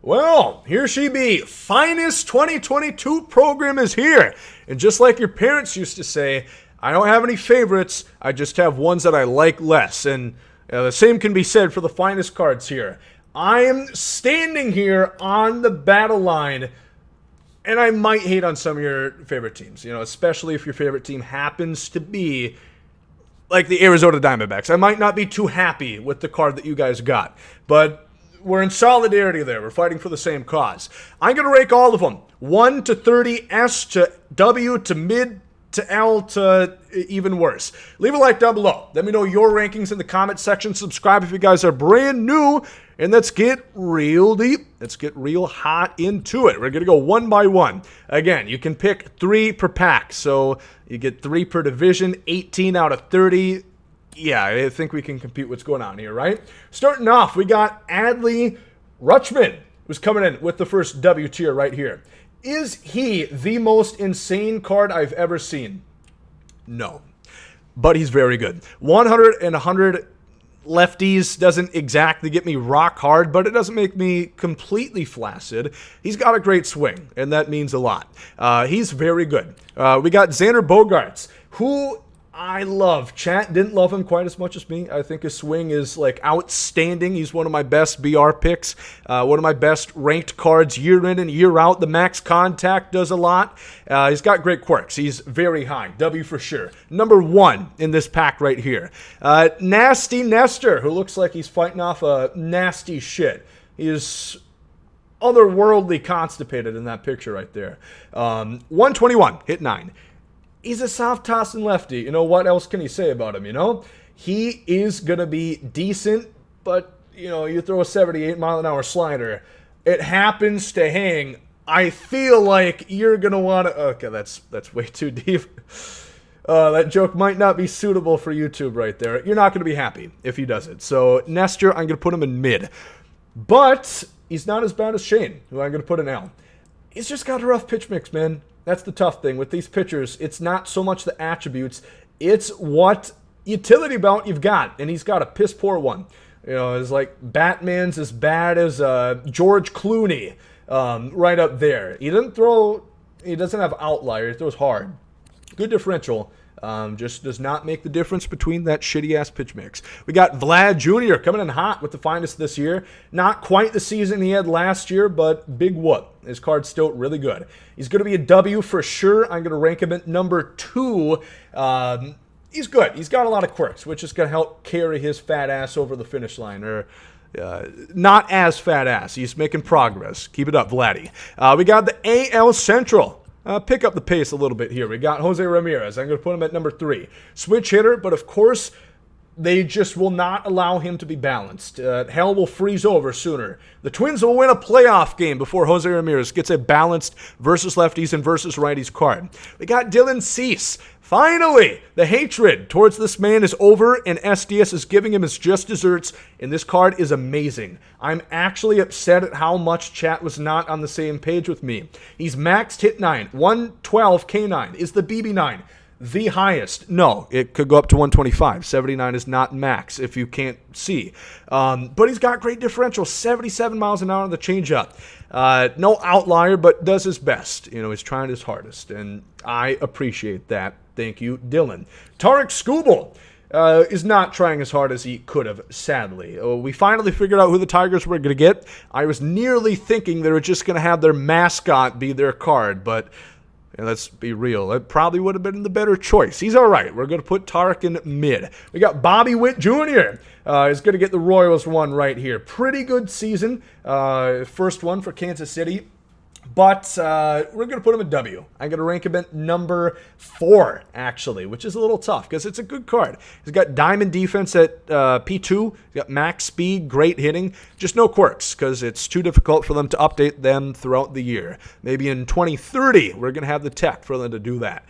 Well, here she be. Finest 2022 program is here. And just like your parents used to say, I don't have any favorites. I just have ones that I like less. And the same can be said for the finest cards here. I am standing here on the battle line, and I might hate on some of your favorite teams, especially if your favorite team happens to be like the Arizona Diamondbacks. I might not be too happy with the card that you guys got, but we're in solidarity there. We're fighting for the same cause. I'm going to rank all of them. 1 to 30, S to W to mid to L to even worse. Leave a like down below. Let me know your rankings in the comment section. Subscribe if you guys are brand new. And let's get real deep. Let's get real hot into it. We're going to go one by one. Again, you can pick 3 per pack. So you get 3 per division, 18 out of 30. Yeah, I think we can compute what's going on here, right? Starting off, we got Adley Rutschman, who's coming in with the first W tier right here. Is he the most insane card I've ever seen? No. But he's very good. 100 and 100 lefties doesn't exactly get me rock hard, but it doesn't make me completely flaccid. He's got a great swing, and that means a lot. He's very good. We got Xander Bogaerts, who I love. Chat didn't love him quite as much as me. I think his swing is like outstanding. He's one of my best BR picks. One of my best ranked cards year in and year out. The max contact does a lot. He's got great quirks. He's very high. W for sure. Number 1 in this pack right here. Nasty Nestor, who looks like he's fighting off a nasty shit. He is otherworldly constipated in that picture right there. 121, hit 9. He's a soft tossing lefty. What else can you say about him, He is going to be decent, but, you throw a 78 mile an hour slider. It happens to hang. I feel like you're going to want to... Okay, that's way too deep. That joke might not be suitable for YouTube right there. You're not going to be happy if he does it. So, Nestor, I'm going to put him in mid. But he's not as bad as Shane, who I'm going to put in L. He's just got a rough pitch mix, man. That's the tough thing with these pitchers. It's not so much the attributes. It's what utility belt you've got. And he's got a piss poor one. It's like Batman's as bad as George Clooney right up there. He doesn't have outlier. He throws hard. Good differential. Just does not make the difference between that shitty-ass pitch mix. We got Vlad Jr. coming in hot with the finest this year. Not quite the season he had last year, but big whoop. His card's still really good. He's going to be a W for sure. I'm going to rank him at number 2. He's good. He's got a lot of quirks, which is going to help carry his fat ass over the finish line. Or not as fat ass. He's making progress. Keep it up, Vladdy. We got the AL Central. Pick up the pace a little bit here. We got Jose Ramirez. I'm going to put him at number 3. Switch hitter, but of course, they just will not allow him to be balanced. Hell will freeze over sooner. The Twins will win a playoff game before Jose Ramirez gets a balanced versus lefties and versus righties card. We got Dylan Cease. Finally, the hatred towards this man is over, and SDS is giving him his just desserts, and this card is amazing. I'm actually upset at how much chat was not on the same page with me. He's maxed hit 9, 112 K9. Is the BB9 the highest? No, it could go up to 125. 79 is not max if you can't see. But he's got great differential, 77 miles an hour on the changeup. No outlier, but does his best. He's trying his hardest, and I appreciate that. Thank you, Dylan. Tarek Skubal is not trying as hard as he could have, sadly. We finally figured out who the Tigers were going to get. I was nearly thinking they were just going to have their mascot be their card, but let's be real. It probably would have been the better choice. He's all right. We're going to put Tarek in mid. We got Bobby Witt Jr. Is going to get the Royals one right here. Pretty good season. First one for Kansas City. But we're going to put him in W. I'm going to rank him at number 4, actually, which is a little tough because it's a good card. He's got diamond defense at P2. He's got max speed, great hitting. Just no quirks because it's too difficult for them to update them throughout the year. Maybe in 2030, we're going to have the tech for them to do that.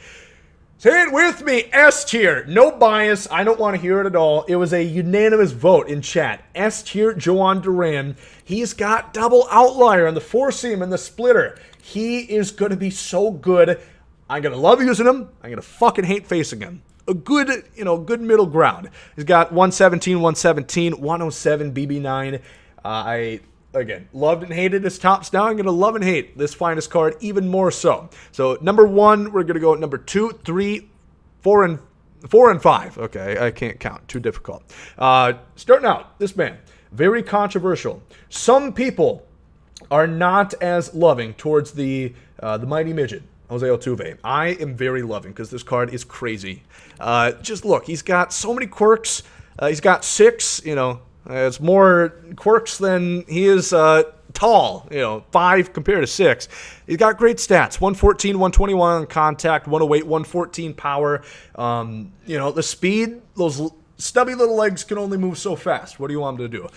Say it with me, S tier. No bias. I don't want to hear it at all. It was a unanimous vote in chat. S tier, Joan Duran. He's got double outlier on the four seam and the splitter. He is going to be so good. I'm going to love using him. I'm going to fucking hate facing him. A good, good middle ground. He's got 117, 117, 107 BB9. I again, loved and hated his tops down. I'm going to love and hate this finest card even more so. So number 1, we're going to go at number 2, 3, 4, and 5. Okay, I can't count. Too difficult. Starting out, this man, very controversial. Some people are not as loving towards the mighty midget, Jose Altuve. I am very loving because this card is crazy. Just look, he's got so many quirks. He's got 6, it's more quirks than he is tall, 5 compared to 6. He's got great stats, 114, 121 on contact, 108, 114 power. The speed, those stubby little legs can only move so fast. What do you want him to do?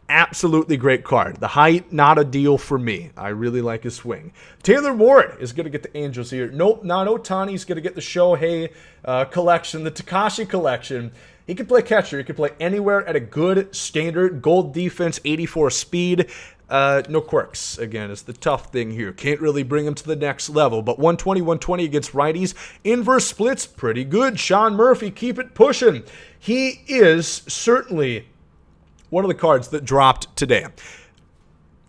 Absolutely great card. The height, not a deal for me. I really like his swing. Taylor Ward is going to get the Angels here. Nope, not Ohtani. He's going to get the Shohei collection, the Takashi collection. He can play catcher. He can play anywhere at a good standard. Gold defense, 84 speed. No quirks. Again, it's the tough thing here. Can't really bring him to the next level. But 120, 120 against righties. Inverse splits, pretty good. Sean Murphy, keep it pushing. He is certainly one of the cards that dropped today.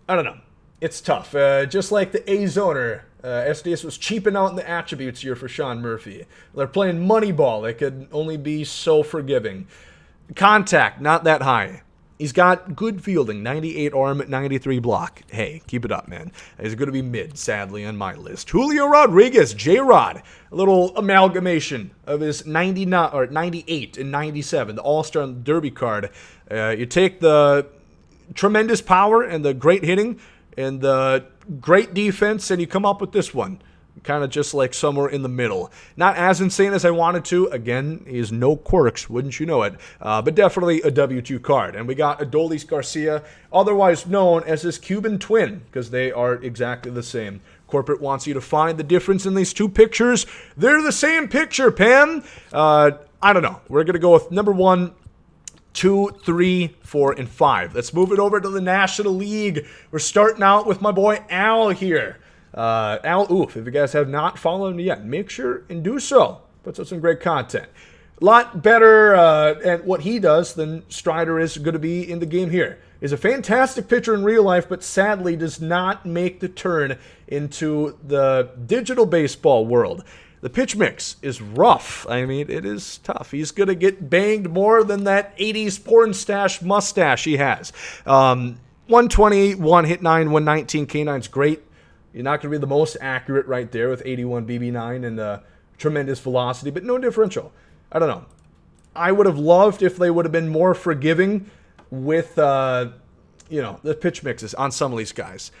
I don't know. It's tough. Just like the A-Zoner, SDS was cheaping out in the attributes here for Sean Murphy. They're playing Moneyball. They could only be so forgiving. Contact, not that high. He's got good fielding, 98 arm, 93 block. Hey, keep it up, man. He's going to be mid, sadly, on my list. Julio Rodriguez, J-Rod. A little amalgamation of his 98 and 97, the All-Star Derby card. You take the tremendous power and the great hitting and the great defense, and you come up with this one. Kind of just like somewhere in the middle. Not as insane as I wanted to. Again, he has no quirks, wouldn't you know it. But definitely a W2 card. And we got Adolis Garcia, otherwise known as his Cuban twin, because they are exactly the same. Corporate wants you to find the difference in these two pictures. They're the same picture, Pam. I don't know. We're going to go with number 1, 2, 3, 4, and 5. Let's move it over to the National League. We're starting out with my boy Al here. Al Oof, if you guys have not followed me yet, make sure and do so. Puts out some great content. A lot better at what he does than Strider is going to be in the game here. Is a fantastic pitcher in real life, but sadly does not make the turn into the digital baseball world. The pitch mix is rough. I mean, it is tough. He's going to get banged more than that 80s porn stash mustache he has. 121 hit 9, 119 K9's great. You're not going to be the most accurate right there with 81 BB9 and tremendous velocity, but no differential. I don't know. I would have loved if they would have been more forgiving with, the pitch mixes on some of these guys.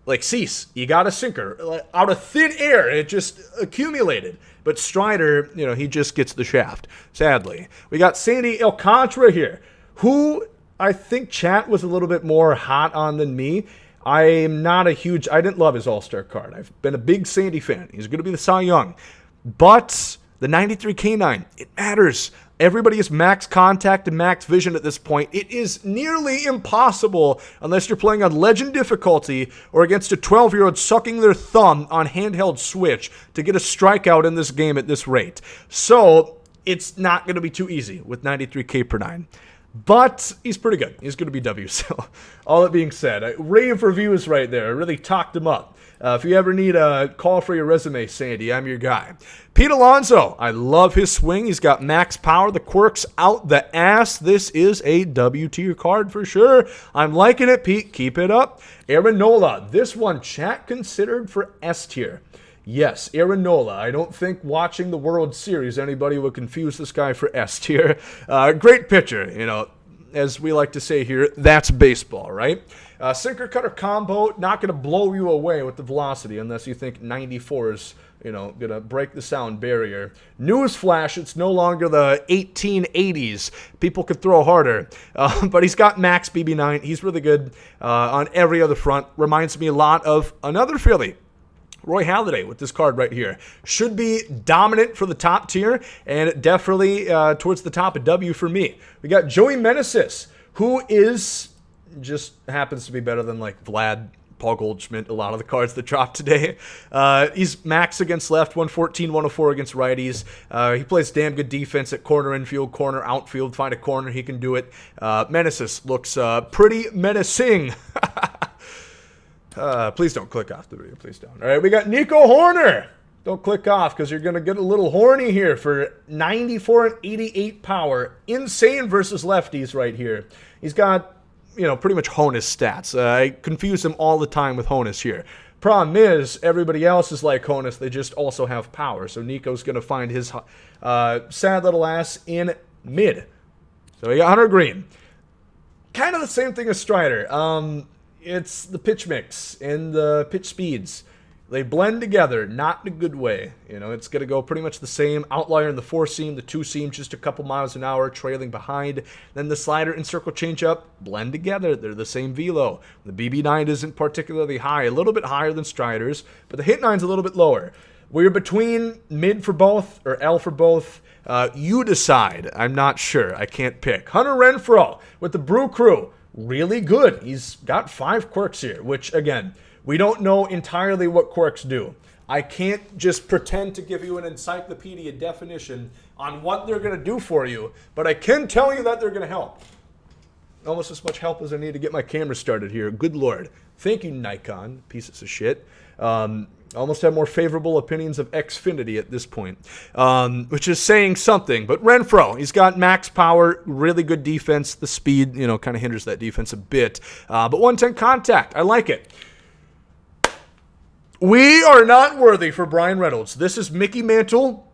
Like Cease, you got a sinker. Out of thin air, it just accumulated. But Strider, he just gets the shaft, sadly. We got Sandy Alcantara here, who I think chat was a little bit more hot on than me. I didn't love his All-Star card. I've been a big Sandy fan. He's going to be the Cy Young. But the 93 K9, it matters. Everybody is max contact and max vision at this point. It is nearly impossible, unless you're playing on legend difficulty or against a 12-year-old sucking their thumb on handheld switch, to get a strikeout in this game at this rate. So it's not going to be too easy with 93 K per 9. But he's pretty good. He's going to be W. So all that being said, rave reviews right there. I really talked him up. If you ever need a call for your resume, Sandy, I'm your guy. Pete Alonso, I love his swing. He's got max power. The quirks out the ass. This is a W tier card for sure. I'm liking it, Pete. Keep it up. Aaron Nola, this one chat considered for S tier. Yes, Aaron Nola. I don't think watching the World Series anybody would confuse this guy for S tier. Great pitcher, as we like to say here, that's baseball, right? Sinker cutter combo, not going to blow you away with the velocity unless you think 94 is, going to break the sound barrier. Newsflash, it's no longer the 1880s. People could throw harder. But he's got max BB9. He's really good on every other front. Reminds me a lot of another Philly, Roy Halladay, with this card right here. Should be dominant for the top tier, and definitely towards the top of W for me. We got Joey Meneses, who just happens to be better than like Vlad, Paul Goldschmidt, a lot of the cards that dropped today. He's max against left, 114, 104 against righties. He plays damn good defense at corner infield, corner outfield. Find a corner, he can do it. Meneses looks pretty menacing. Please don't click off the video. Please don't. All right, we got Nico Horner. Don't click off because you're going to get a little horny here for 94 and 88 power. Insane versus lefties right here. He's got, pretty much Honus stats. I confuse him all the time with Honus here. Problem is, everybody else is like Honus. They just also have power. So Nico's going to find his sad little ass in mid. So we got Hunter Green. Kind of the same thing as Strider. It's the pitch mix and the pitch speeds. They blend together, not in a good way. It's going to go pretty much the same. Outlier in the 4-seam, the 2-seam, just a couple miles an hour, trailing behind. Then the slider and circle changeup blend together. They're the same velo. The BB9 isn't particularly high, a little bit higher than Strider's, but the hit 9's a little bit lower. We're between mid for both or L for both. You decide. I'm not sure. I can't pick. Hunter Renfroe with the Brew Crew. Really good. He's got 5 quirks here, which, again, we don't know entirely what quirks do. I can't just pretend to give you an encyclopedia definition on what they're going to do for you, but I can tell you that they're going to help. Almost as much help as I need to get my camera started here. Good Lord. Thank you, Nikon. Pieces of shit. Almost have more favorable opinions of Xfinity at this point, which is saying something. But Renfroe, he's got max power, really good defense. The speed, kind of hinders that defense a bit. But 110 contact, I like it. We are not worthy for Bryan Reynolds. This is Mickey Mantle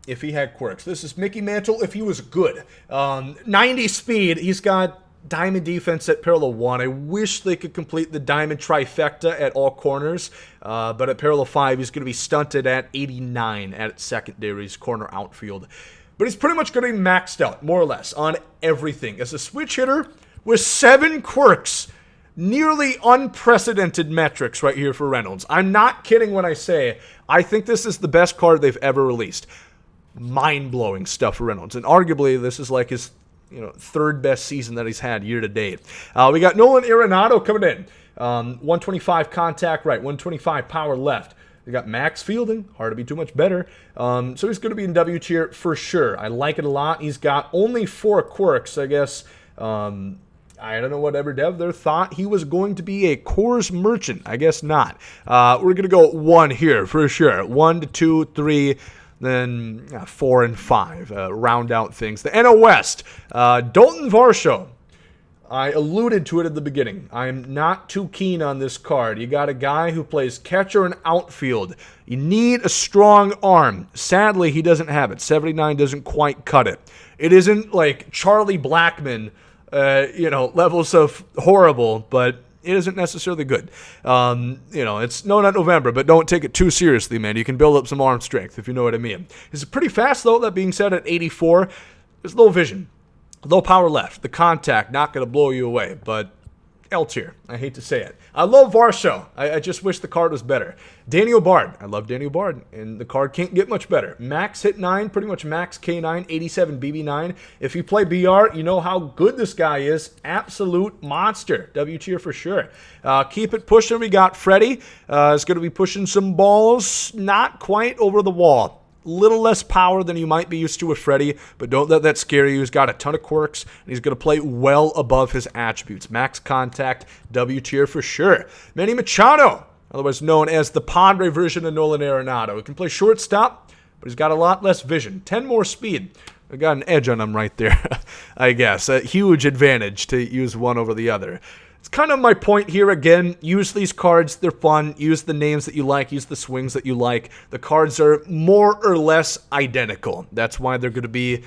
if he had quirks. This is Mickey Mantle if he was good. 90 speed. He's got diamond defense at parallel 1. I wish they could complete the diamond trifecta at all corners. But at parallel 5, he's going to be stunted at 89 at secondaries, corner outfield. But he's pretty much going to be maxed out, more or less, on everything. As a switch hitter with 7 quirks. Nearly unprecedented metrics right here for Reynolds. I'm not kidding when I say I think this is the best card they've ever released. Mind-blowing stuff for Reynolds. And arguably, this is like his third best season that he's had year to date. We got Nolan Arenado coming in. 125 contact right, 125 power left. They got max fielding, hard to be too much better. So he's going to be in W tier for sure. I like it a lot. He's got only 4 quirks, I guess. I don't know what ever dev there thought he was going to be a Coors merchant. I guess not. We're going to go 1 here for sure. 1 to 2, 3, then 4 and 5. Round out things. The NL West. Dalton Varsho. I alluded to it at the beginning. I'm not too keen on this card. You got a guy who plays catcher and outfield. You need a strong arm. Sadly, he doesn't have it. 79 doesn't quite cut it. It isn't like Charlie Blackmon, levels of horrible, but it isn't necessarily good. It's not November, but don't take it too seriously, man. You can build up some arm strength, if you know what I mean. It's pretty fast, though. That being said, at 84, there's low vision. Low power left. The contact, not going to blow you away, but L tier. I hate to say it. I love Varsho. I just wish the card was better. Daniel Bard. I love Daniel Bard, and the card can't get much better. Max hit 9, pretty much max K9, 87 BB9. If you play BR, you know how good this guy is. Absolute monster. W tier for sure. Keep it pushing. We got Freddie. Is going to be pushing some balls. Not quite over the wall. Little less power than you might be used to with Freddie, but don't let that scare you. He's got a ton of quirks, and he's going to play well above his attributes. Max contact, W tier for sure. Manny Machado, otherwise known as the Padre version of Nolan Arenado. He can play shortstop, but he's got a lot less vision. 10 more speed. I got an edge on him right there, I guess. A huge advantage to use one over the other. It's kind of my point here again. Use these cards. They're fun. Use the names that you like. Use the swings that you like. The cards are more or less identical. That's why they're going to be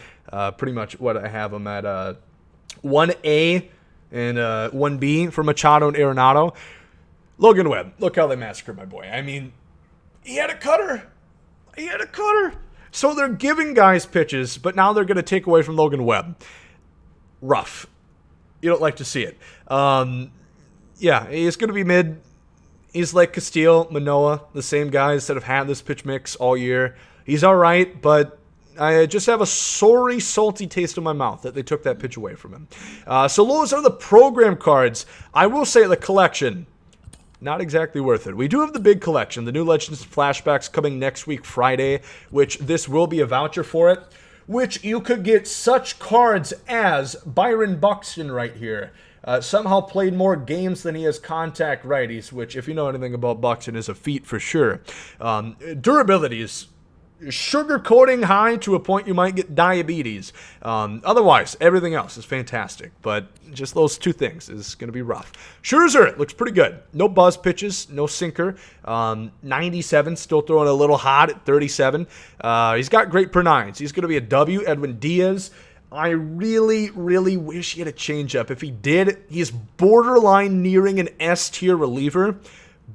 pretty much what I have them at 1A and 1B for Machado and Arenado. Logan Webb. Look how they massacred my boy. I mean, he had a cutter. So they're giving guys pitches, but now they're going to take away from Logan Webb. Rough. You don't like to see it. He's going to be mid. He's like Castillo, Manoah, the same guys that have had this pitch mix all year. He's all right, but I just have a sorry, salty taste in my mouth that they took that pitch away from him. So those are the program cards. I will say the collection, not exactly worth it. We do have the big collection, the new Legends Flashbacks coming next week, Friday, which this will be a voucher for it. Which you could get such cards as Byron Buxton right here. somehow played more games than he has contact righties, which, if you know anything about Buxton, is a feat for sure. Durability is sugar coating high to a point you might get diabetes. Otherwise, everything else is fantastic, but just those two things is going to be rough. Scherzer looks pretty good. No buzz pitches, no sinker. 97, still throwing a little hot at 37. He's got great per nines. He's going to be a W. Edwin Diaz, I really, really wish he had a changeup. If he did, he's borderline nearing an S tier reliever,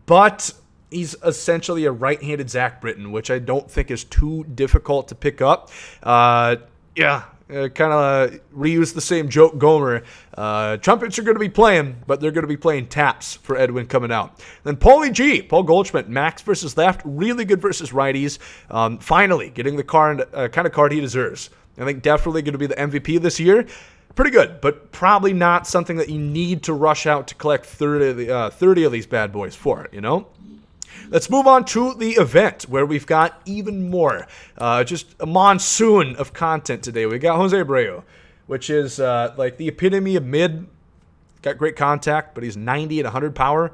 but he's essentially a right-handed Zach Britton, which I don't think is too difficult to pick up. Kind of reuse the same joke, Gomer. Trumpets are going to be playing, but they're going to be playing taps for Edwin coming out. Then Paulie G, Paul Goldschmidt, max versus left, really good versus righties. Finally, getting the kind of card he deserves. I think definitely going to be the MVP this year. Pretty good, but probably not something that you need to rush out to collect 30 of these bad boys for it, you know? Let's move on to the event, where we've got even more. Just a monsoon of content today. We got Jose Abreu, which is like the epitome of mid. Got great contact, but he's 90 at 100 power.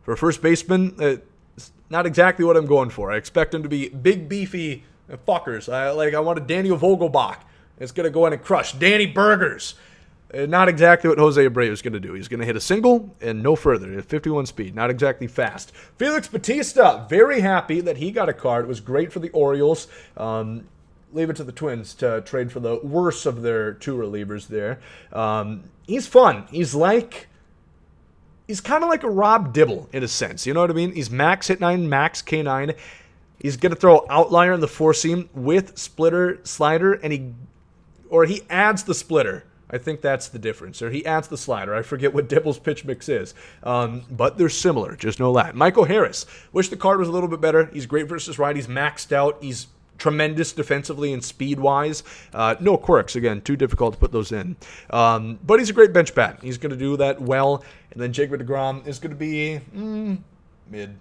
For a first baseman, it's not exactly what I'm going for. I expect him to be big, beefy fuckers. I want a Daniel Vogelbach. It's going to go in and crush Danny Burgers. Not exactly what Jose Abreu is going to do. He's going to hit a single and no further at 51 speed. Not exactly fast. Felix Bautista, very happy that he got a card. It was great for the Orioles. Leave it to the Twins to trade for the worst of their two relievers there. He's fun. He's kind of like a Rob Dibble in a sense. You know what I mean? He's max hit 9, max K9. He's going to throw outlier in the four seam with splitter, slider, and he adds the splitter. I think that's the difference. Or he adds the slider. I forget what Dibble's pitch mix is. But they're similar. Just know that. Michael Harris. Wish the card was a little bit better. He's great versus right. He's maxed out. He's tremendous defensively and speed-wise. No quirks. Again, too difficult to put those in. But he's a great bench bat. He's going to do that well. And then Jacob deGrom is going to be mid.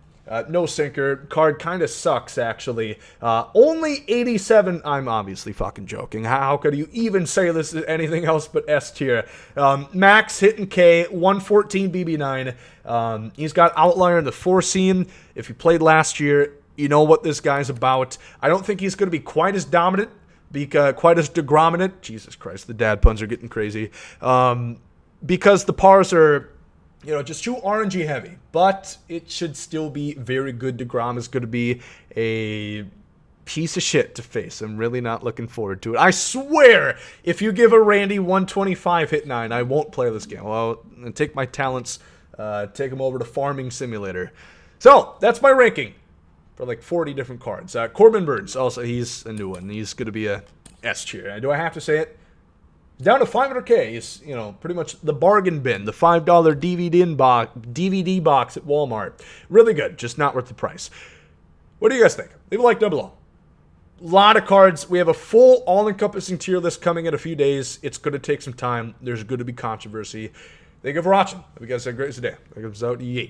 No sinker. Card kind of sucks, actually. Only 87. I'm obviously fucking joking. How could you even say this is anything else but S tier? Max hitting K, 114 BB9. He's got outlier in the four seam. If you played last year, you know what this guy's about. I don't think he's going to be quite as dominant, quite as degrominant. Jesus Christ, the dad puns are getting crazy. Because the pars are, just too orangey heavy. But it should still be very good. DeGrom is going to be a piece of shit to face. I'm really not looking forward to it. I swear, if you give a Randy 125 hit 9, I won't play this game. Well, I'll take my talents, take them over to Farming Simulator. So, that's my ranking for like 40 different cards. Corbin Burns, also, he's a new one. He's going to be a S tier. Do I have to say it? Down to 500K is, pretty much the bargain bin, the $5 DVD box at Walmart. Really good, just not worth the price. What do you guys think? Leave a like down below. A lot of cards. We have a full all-encompassing tier list coming in a few days. It's going to take some time. There's going to be controversy. Thank you for watching. Hope you guys had a great day. That comes out. Yeet.